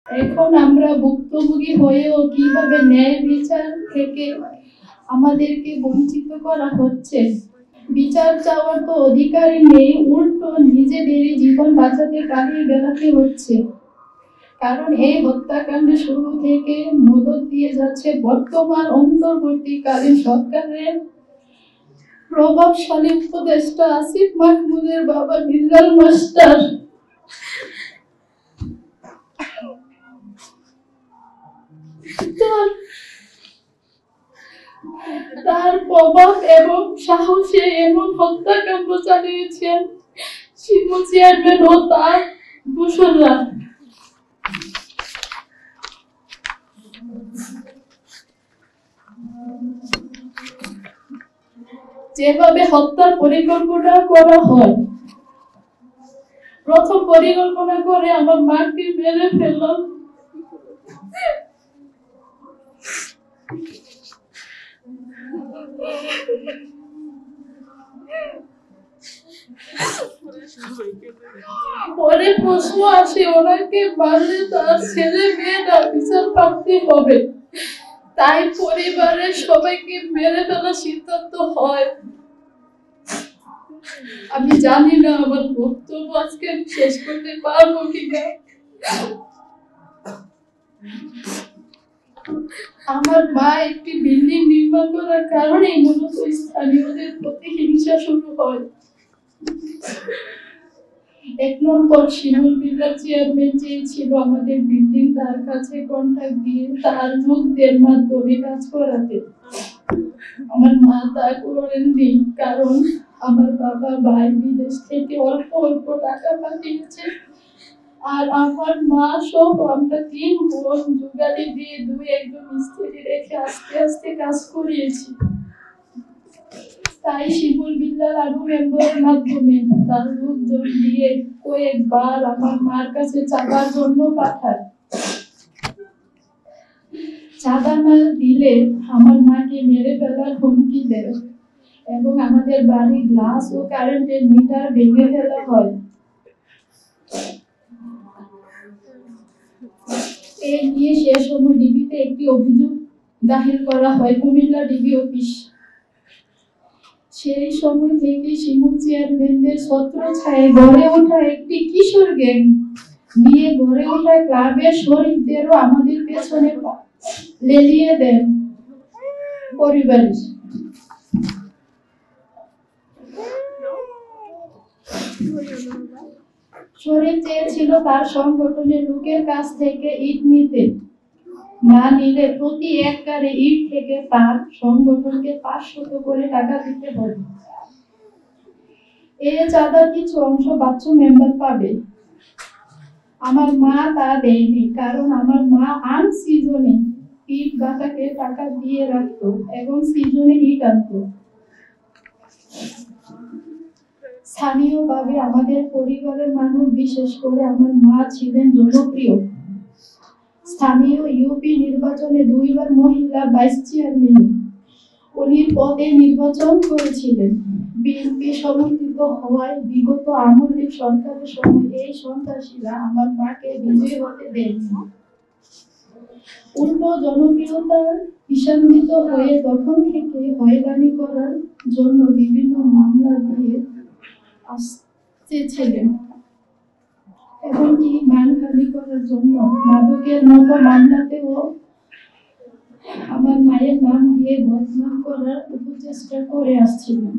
এখন আমরা ভুক্তভোগী হয়েও কিভাবে ন্যায় বিচার থেকে আমাদেরকে বঞ্চিত করা হচ্ছে। বিচার চাওয়ার তো অধিকারই নেই, উল্টো নিজেদেরই জীবন বাঁচাতে পালিয়ে বেড়াতে হচ্ছে। কারণ এই হত্যাকাণ্ডের শুরু থেকে মদত দিয়ে যাচ্ছে বর্তমান অন্তর্বর্তীকালীন সরকারের প্রভাবশালী উপদেষ্টা আসিফ মাহমুদের বাবা বিল্লাল মাস্টার। তার প্রভাব এবং সাহসে এমন হত্যাকাণ্ড চালিয়েছেন শিমুল চেয়ারম্যান ও তার দোসররা। যেভাবে হত্যার পরিকল্পনা করা হয়, প্রথম পরিকল্পনা করে আমার মাকে মেরে ফেললাম। পরে প্রশ্ন আসে, ওনাকে মারলে তার ছেলে মেয়েরা বিচার পাতে হবে, তাই পরিবারের সবাইকে মেরে ফেলার সিদ্ধান্ত হয়। আমি জানি না আমার বক্তব্য আজকে শেষ করতে পারবো কিনা। আমার মা একটি বিল্ডিং নির্মাণ করার কারণে মূলত স্থানীয়দের প্রতি হিংসা শুরু হয়। 1 নম্বর, শিমুল বিল্লাল চেয়ারম্যান চেয়েছিল আমাদের বিল্ডিং তার কাছে কন্ট্রাক্ট দিয়ে তার লোকদের মাধ্যমে কাজ করাতে। আমার মা তা করেননি, কারণ আমার বাবা ভাই বিদেশ থেকে অল্প অল্প টাকা পাঠিয়েছে, আর আমার মা সহ আমরা 3 বোন জোগাড়ি দিয়ে 2-1 মিস্ত্রি রেখে আস্তে আস্তে কাজ করিয়েছি। তাই শিমুল বিল্লাল আরো মেম্বারের মাধ্যমে তার লোকজন দিয়ে কয়েকবার আমার মার কাছে চাঁদার জন্য পাঠায়। চাঁদা না দিলে আমার মাকে মেরে ফেলার হুমকি দেয় এবং আমাদের বাড়ির গ্লাস ও কারেন্টের মিটার ভেঙে ফেলা হয়। এই নিয়ে সে সময় ডিবিতে একটি অভিযোগ দাখিল করা হয়, কুমিল্লা ডিবি অফিস। সেই সময় থেকে শিমুল চেয়ারম্যানদের ছত্রছায়ায় গড়ে ওঠা একটি কিশোর গ্যাং নিয়ে গড়ে ওঠা ক্লাবের শরীরদেরও আমাদের পেছনে লেলিয়ে দেন পরিবারের। শরীর চেয়েছিল তার সংগঠনের লোকের কাছ থেকে ইট নিতে, না নিলে প্রতি 1 গাড়ি ইট থেকে তার সংগঠনকে 500 করে টাকা দিতে হবে। এই চাঁদার কিছু অংশ বাচ্চু মেম্বার পাবে। আমার মা তা দেয়নি, কারণ আমার মা আনসিজনে ইট গাঁথাকে টাকা দিয়ে রাখতো এবং সিজনে ইট আনতো। স্থানীয়ভাবে আমাদের পরিবারের মানুষ, বিশেষ করে আমার মা ছিলেন জনপ্রিয়। স্থানীয় ইউপি নির্বাচনে 2 বার মহিলা ভাইস চেয়ারম্যান উনি পদে নির্বাচন করেছিলেন। বিএনপি সমর্থিত হওয়ায় বিগত আওয়ামী লীগ সরকারের সময় এই সন্ত্রাসীরা আমার মাকে বিজয়ী হতে দেয়নি। উল্টো জনপ্রিয়তার ঈশান্বিত হয়ে তখন থেকে হয়রানি করার জন্য বিভিন্ন মামলা দিয়ে আসতেছিলেন, এমনকি মানহানি করার জন্য মাদকের মতো মামলাতেও আমার মায়ের নাম দিয়ে বদনাম করার অপচেষ্টা করে আসছিলেন।